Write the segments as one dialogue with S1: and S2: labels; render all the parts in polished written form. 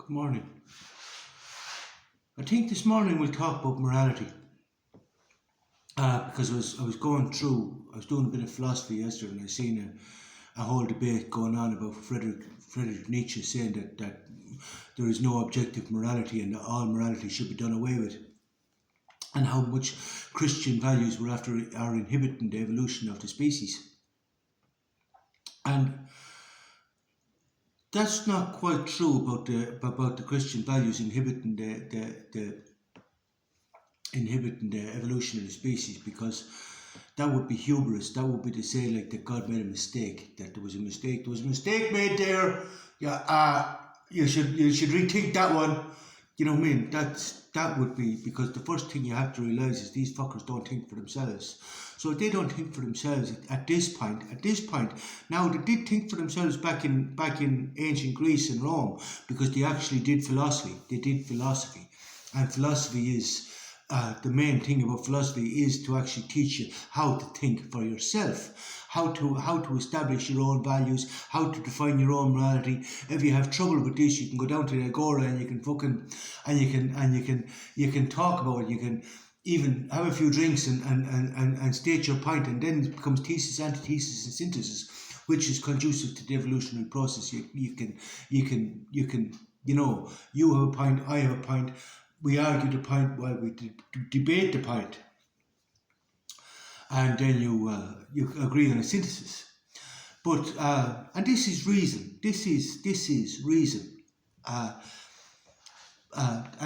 S1: Good morning. I think this morning we'll talk about morality because I was doing a bit of philosophy yesterday, and I seen a whole debate going on about Friedrich Nietzsche saying that there is no objective morality and that all morality should be done away with, and how much Christian values are inhibiting the evolution of the species. And that's not quite true about the Christian values inhibiting the evolution of the species, because that would be hubris. That would be to say like that God made a mistake, that there was a mistake made there. Yeah, you should rethink that one. You know what I mean? That would be, because the first thing you have to realise is these fuckers don't think for themselves. So if they don't think for themselves at this point, now they did think for themselves back in ancient Greece and Rome, because they actually did philosophy. And philosophy is the main thing about philosophy is to actually teach you how to think for yourself, how to establish your own values, how to define your own morality. If you have trouble with this, you can go down to the Agora and you can talk about it. You can even have a few drinks and state your point, and then it becomes thesis, antithesis, and synthesis, which is conducive to the evolutionary process. You can you have a point, I have a point. We argue the point while we debate the point, and then you agree on a synthesis. But and this is reason. This is reason, and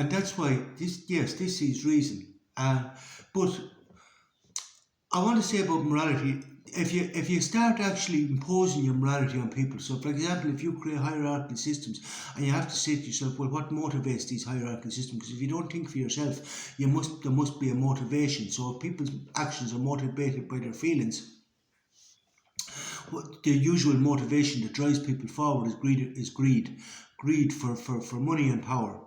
S1: that's why this is reason. But I want to say about morality. If you start actually imposing your morality on people, so for example, if you create hierarchical systems and you have to say to yourself, well, what motivates these hierarchical systems? Because if you don't think for yourself, there must be a motivation. So if people's actions are motivated by their feelings, the usual motivation that drives people forward is greed for money and power.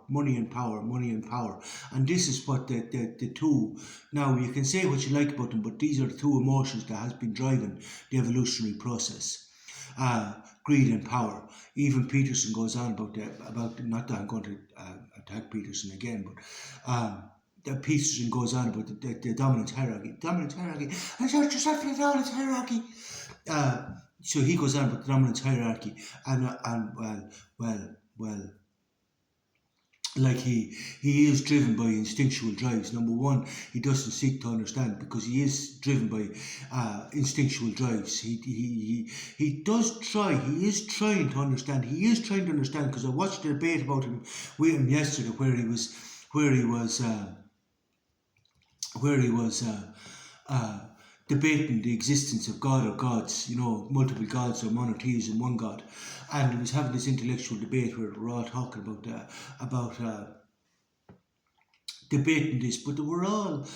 S1: And this is what the two, now you can say what you like about them, but these are the two emotions that has been driving the evolutionary process. Greed and power. Even Peterson goes on about not that I'm going to attack Peterson again, but that Peterson goes on about the dominance hierarchy. Assert yourself in the dominance hierarchy. So he goes on about the dominance hierarchy, and well, like he is driven by instinctual drives. Number one, he doesn't seek to understand, because he is driven by instinctual drives. He does try. He is trying to understand. Because I watched a debate about him with him yesterday, where he was debating the existence of God or gods, multiple gods or monotheism, one God, and he was having this intellectual debate where we're all talking about debating this, but they were all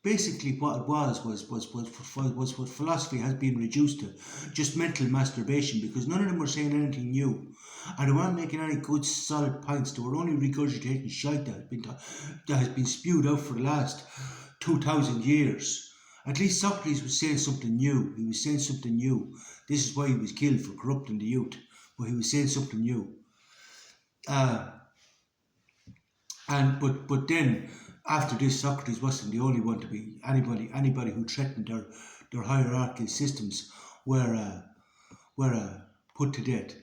S1: basically what it was what philosophy has been reduced to, just mental masturbation, because none of them were saying anything new, and they weren't making any good solid points. They were only regurgitating shite that has been spewed out for the last 2,000 years. At least Socrates was saying something new. This is why he was killed, for corrupting the youth. But he was saying something new. But then after this, Socrates wasn't the only one to be. Anybody who threatened their hierarchical systems were put to death.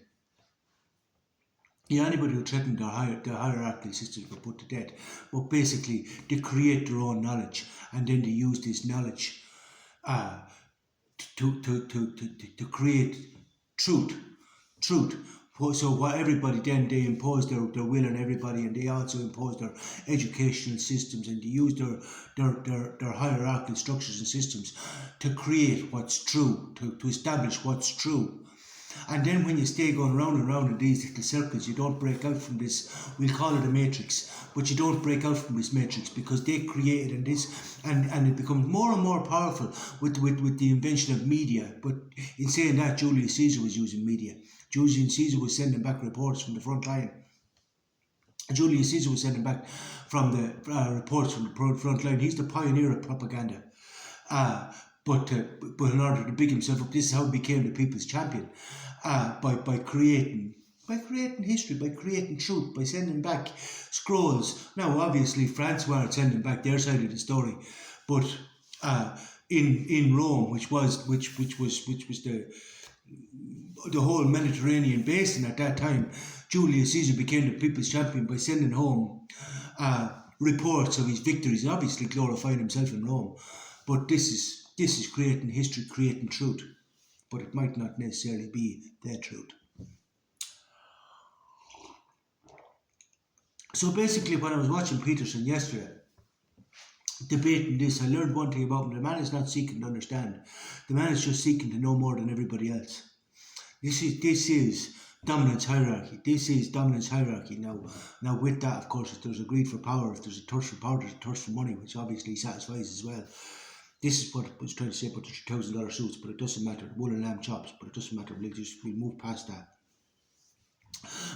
S1: Yeah, anybody who threatened their hierarchical systems were put to death. But basically, they create their own knowledge, and then they use this knowledge to create truth. So what everybody then, they impose their will on everybody, and they also impose their educational systems, and they use their hierarchical structures and systems to create what's true, to establish what's true. And then when you stay going round and round in these little circles, you don't break out from this, we'll call it a matrix, but you don't break out from this matrix, because they created and it becomes more and more powerful with the invention of media. But in saying that, Julius Caesar was using media. Julius Caesar was sending back reports from the front line. Julius Caesar was sending back from the reports from the front line. He's the pioneer of propaganda. But in order to big himself up, this is how he became the people's champion, by creating By creating history, by creating truth, by sending back scrolls. Now, obviously, France weren't sending back their side of the story, but in Rome, which was the whole Mediterranean basin at that time, Julius Caesar became the people's champion by sending home reports of his victories, and obviously glorifying himself in Rome. But this is creating history, creating truth. But it might not necessarily be their truth. So basically, when I was watching Peterson yesterday, debating this, I learned one thing about him. The man is not seeking to understand. The man is just seeking to know more than everybody else. This is dominance hierarchy. This is dominance hierarchy. Now with that, of course, if there's a greed for power, if there's a thirst for power, there's a thirst for money, which obviously satisfies as well. This is what I was trying to say about the $3,000 suits, but it doesn't matter. Wool and lamb chops, but it doesn't matter. We'll move past that.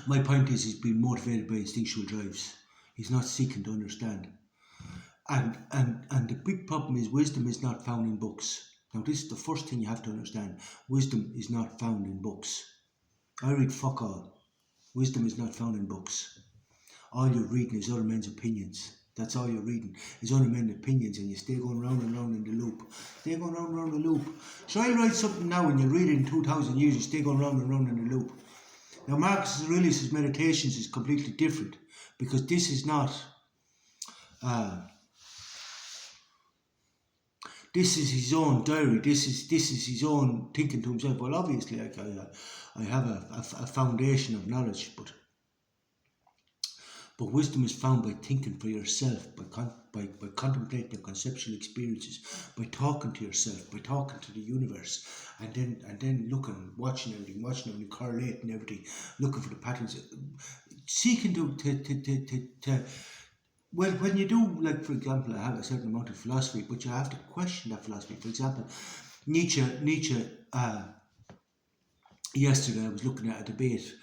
S1: My point is, he's being motivated by instinctual drives. He's not seeking to understand. And the big problem is wisdom is not found in books. Now this is the first thing you have to understand. Wisdom is not found in books. I read fuck all. Wisdom is not found in books. All you're reading is other men's opinions. That's all you're reading is other men's opinions, and you stay going round and round in the loop. Stay going round and round the loop. So I'll write something now and you'll read it in 2,000 years, you stay going round and round in the loop. Now Marcus Aurelius' Meditations is completely different, because this is not this is his own diary. This is his own thinking to himself. Well, obviously, I have a foundation of knowledge, but wisdom is found by thinking for yourself, by contemplating your conceptual experiences, by talking to yourself, by talking to the universe, and then looking, watching everything, correlating everything, looking for the patterns, seeking to well, when you do, like for example, I have a certain amount of philosophy, but you have to question that philosophy. For example, Nietzsche. Yesterday I was looking at a debate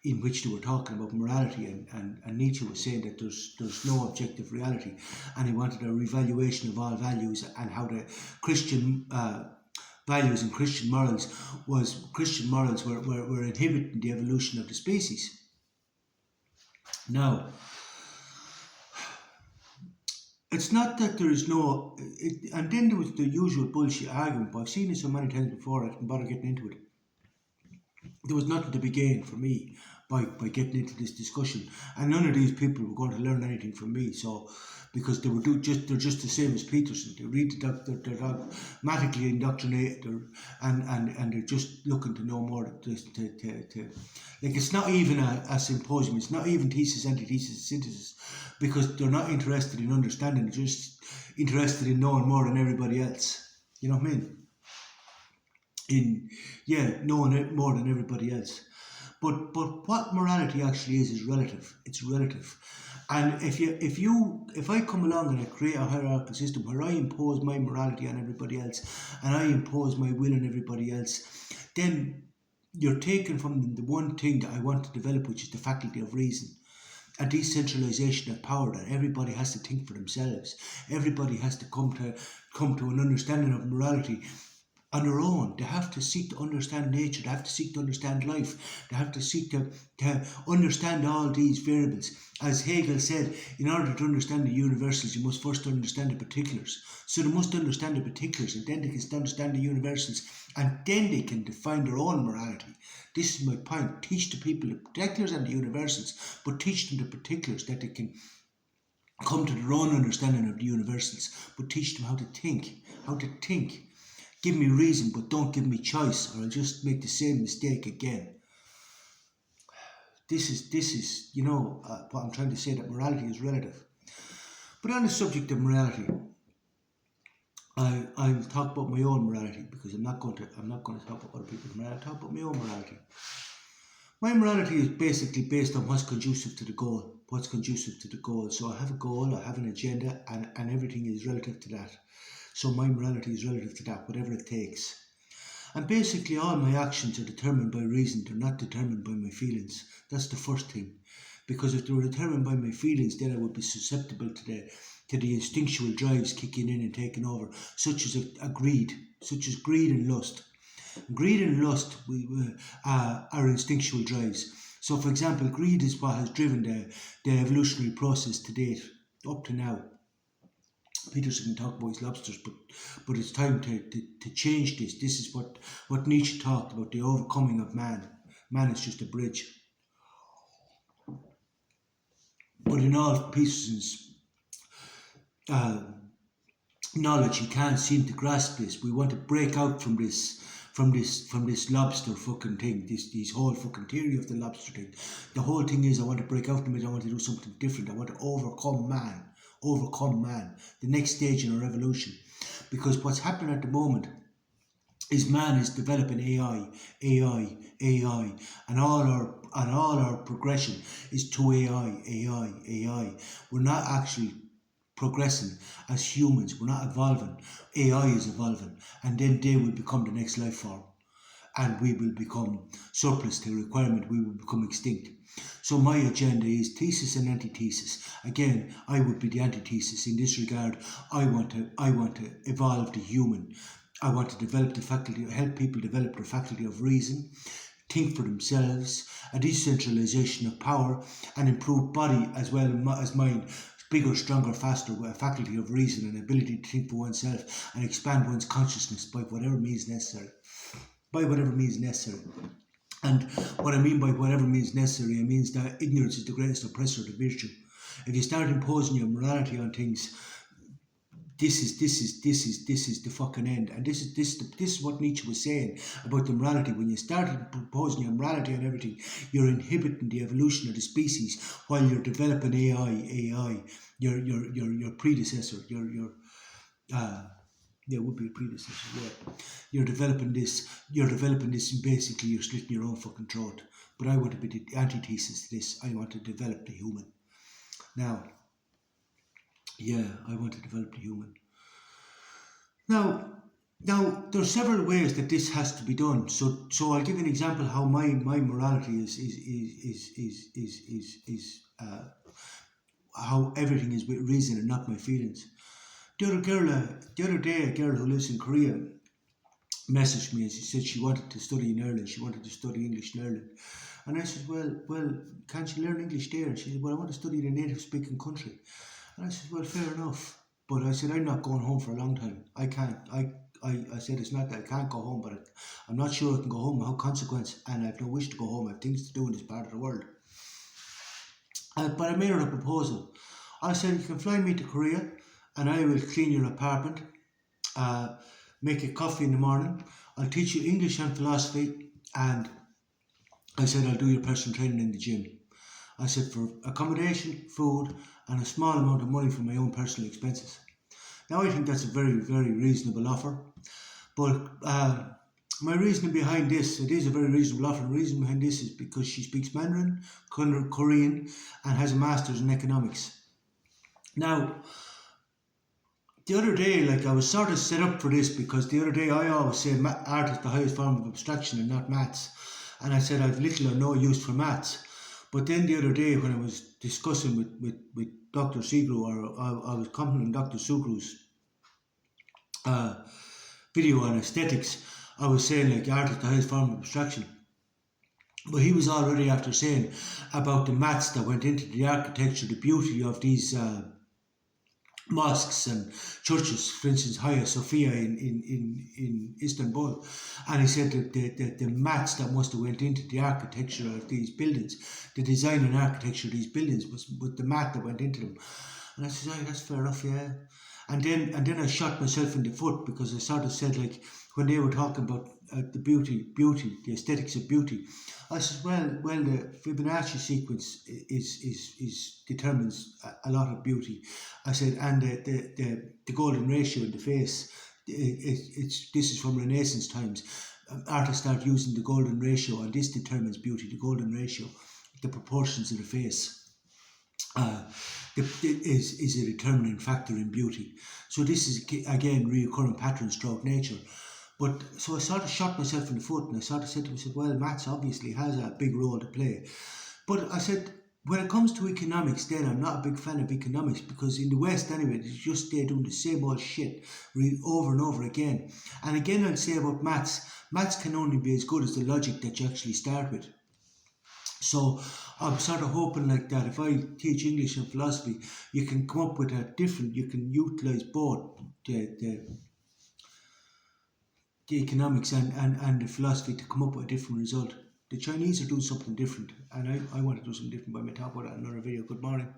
S1: in which they were talking about morality, and Nietzsche was saying that there's no objective reality, and he wanted a revaluation of all values, and how the Christian values and Christian morals were inhibiting the evolution of the species. Now, it's not that there is no, and then there was the usual bullshit argument, but I've seen it so many times before I didn't bother getting into it. There was nothing to be gained for me by getting into this discussion, and none of these people were going to learn anything from me. So, because they're just the same as Peterson. They read they're dogmatically indoctrinated, and they're just looking to know more. Like, it's not even a symposium. It's not even thesis, antithesis, synthesis, because they're not interested in understanding. They're just interested in knowing more than everybody else. You know what I mean? Knowing it more than everybody else. But what morality actually is relative. It's relative. And if I come along and I create a hierarchical system where I impose my morality on everybody else, and I impose my will on everybody else, then you're taken from the one thing that I want to develop, which is the faculty of reason. A decentralization of power, that everybody has to think for themselves. Everybody has to come to an understanding of morality on their own. They have to seek to understand nature. They have to seek to understand life. They have to seek to understand all these variables. As Hegel said, in order to understand the universals, you must first understand the particulars. So they must understand the particulars, and then they can understand the universals, and then they can define their own morality. This is my point. Teach the people the particulars and the universals, but teach them the particulars, that they can come to their own understanding of the universals, but teach them how to think. Give me reason, but don't give me choice, or I'll just make the same mistake again. This is what I'm trying to say, that morality is relative. But on the subject of morality, I'll talk about my own morality, because I'm not going to talk about other people's morality. I'll talk about my own morality. My morality is basically based on what's conducive to the goal. So I have a goal, I have an agenda, and everything is relative to that. So my morality is relative to that, whatever it takes. And basically all my actions are determined by reason. They're not determined by my feelings. That's the first thing. Because if they were determined by my feelings, then I would be susceptible to the instinctual drives kicking in and taking over, such as greed and lust. Greed and lust are instinctual drives. So, for example, greed is what has driven the evolutionary process to date, up to now. Peterson can talk about his lobsters, but it's time to change this. This is what Nietzsche talked about, the overcoming of man. Man is just a bridge. But in all Peterson's knowledge, he can't seem to grasp this. We want to break out from this lobster fucking thing, this whole fucking theory of the lobster thing. The whole thing is I want to break out from it. I want to do something different. I want to overcome man, the next stage in our evolution. Because what's happening at the moment is man is developing AI, and all our progression is to AI. We're not actually progressing as humans. We're not evolving. AI is evolving, and then they will become the next life form, and we will become surplus to requirement. We will become extinct. So my agenda is thesis and antithesis. Again, I would be the antithesis in this regard. I want to evolve the human. I want to develop the faculty, help people develop the faculty of reason, think for themselves, a decentralization of power, and improve body as well as mind. Bigger, stronger, faster, a faculty of reason and ability to think for oneself and expand one's consciousness by whatever means necessary. And what I mean by whatever means necessary, it means that ignorance is the greatest oppressor to virtue. If you start imposing your morality on things, this is the fucking end. And this is what Nietzsche was saying about the morality. When you start imposing your morality on everything, you're inhibiting the evolution of the species while you're developing AI, your predecessor, would be a predecessor, yeah. You're developing this and basically you're slitting your own fucking throat. But I want to be the antithesis to this. I want to develop the human. Now, I want to develop the human. Now there are several ways that this has to be done. So I'll give you an example how my morality is how everything is with reason and not my feelings. The other day, a girl who lives in Korea messaged me and she said she wanted to study in Ireland. She wanted to study English in Ireland. And I said, well, can't you learn English there? And she said, well, I want to study in a native-speaking country. And I said, well, fair enough. But I said, I'm not going home for a long time. I can't. I said, it's not that I can't go home, but I'm not sure I can go home without consequence. And I have no wish to go home. I have things to do in this part of the world. But I made her a proposal. I said, you can fly me to Korea and I will clean your apartment, make you coffee in the morning. I'll teach you English and philosophy. And I said, I'll do your personal training in the gym. I said, for accommodation, food, and a small amount of money for my own personal expenses. Now, I think that's a very, very reasonable offer. But my reasoning behind this, it is a very reasonable offer. The reason behind this is because she speaks Mandarin, Korean, and has a master's in economics. Now, the other day, I was sort of set up for this because the other day I always say art is the highest form of abstraction and not maths. And I said I've little or no use for maths. But then the other day when I was discussing with Dr. Segrue, or I was commenting on Dr. Segrue's video on aesthetics, I was saying art is the highest form of abstraction. But he was already after saying about the maths that went into the architecture, the beauty of these mosques and churches, for instance, Hagia Sophia in Istanbul, and he said that the maths that must have went into the architecture of these buildings, the design and architecture of these buildings was the math that went into them. And I said, that's fair enough, yeah. And then I shot myself in the foot because I sort of said when they were talking about the beauty, the aesthetics of beauty, I said, well, the Fibonacci sequence is determines a lot of beauty. I said, and the golden ratio in the face, this is from Renaissance times. Artists start using the golden ratio, and this determines beauty. The golden ratio, the proportions of the face, is a determining factor in beauty. So this is again reoccurring pattern stroke nature. But so I sort of shot myself in the foot, and I sort of said to myself, well, maths obviously has a big role to play. But I said, when it comes to economics, then I'm not a big fan of economics, because in the West anyway, they just stay doing the same old shit over and over again. And again, I'll say about maths can only be as good as the logic that you actually start with. So I'm sort of hoping like that if I teach English and philosophy, you can come up with a different, you can utilize both the economics and the philosophy to come up with a different result. The Chinese are doing something different, and I want to do something different, but I may talk about that in another video. Good morning.